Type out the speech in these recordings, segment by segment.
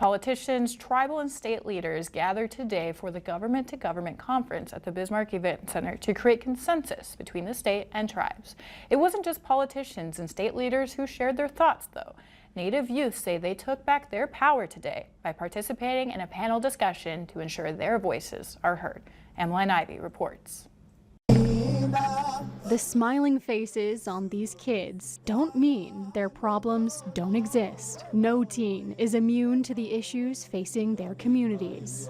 Politicians, tribal and state leaders gathered today for the government-to-government conference at the Bismarck Event Center to create consensus between the state and tribes. It wasn't just politicians and state leaders who shared their thoughts, though. Native youth say they took back their power today by participating in a panel discussion to ensure their voices are heard. Emmeline Ivy reports. The smiling faces on these kids don't mean their problems don't exist. No teen is immune to the issues facing their communities.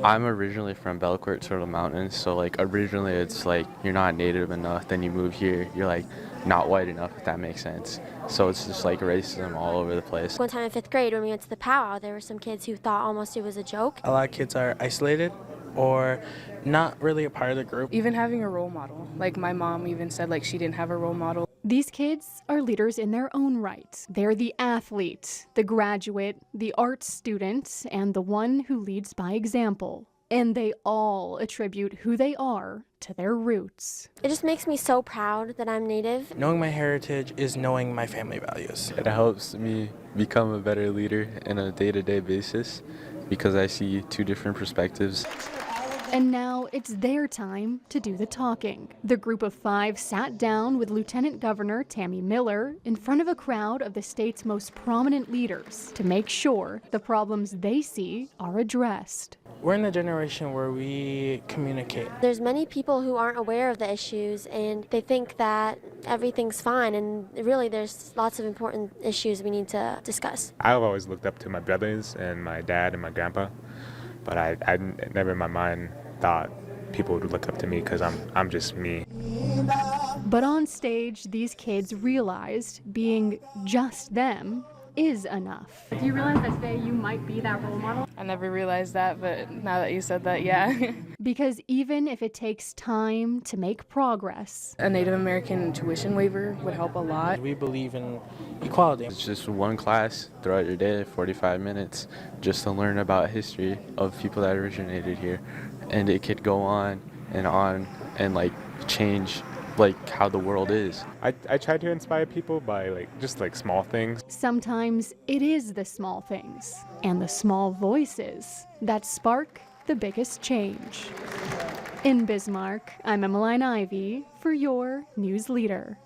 I'm originally from Belcourt, Turtle Mountains, so originally it's you're not native enough, then you move here, you're not white enough, if that makes sense. So it's just racism all over the place. One time in 5th grade when we went to the powwow, there were some kids who thought almost it was a joke. A lot of kids are isolated or not really a part of the group. Even having a role model, my mom even said she didn't have a role model. These kids are leaders in their own right. They're the athlete, the graduate, the arts student, and the one who leads by example. And they all attribute who they are to their roots. It just makes me so proud that I'm Native. Knowing my heritage is knowing my family values. It helps me become a better leader in a day-to-day basis because I see two different perspectives. And now it's their time to do the talking. The group of 5 sat down with Lieutenant Governor Tammy Miller in front of a crowd of the state's most prominent leaders to make sure the problems they see are addressed. We're in a generation where we communicate. There's many people who aren't aware of the issues and they think that everything's fine, and really there's lots of important issues we need to discuss. I've always looked up to my brothers and my dad and my grandpa, but I never in my mind thought people would look up to me because I'm just me. But on stage, these kids realized being just them is enough. Do you realize that today you might be that role model? I never realized that, but now that you said that, yeah. Because even if it takes time to make progress, A Native American tuition waiver would help a lot. We believe in equality. It's just one class throughout your day, 45 minutes, just to learn about history of people that originated here. And it could go on and change how the world is. I try to inspire people by just small things. sometimes it is the small things and the small voices that spark the biggest change. In Bismarck, I'm Emmeline Ivy for your News Leader.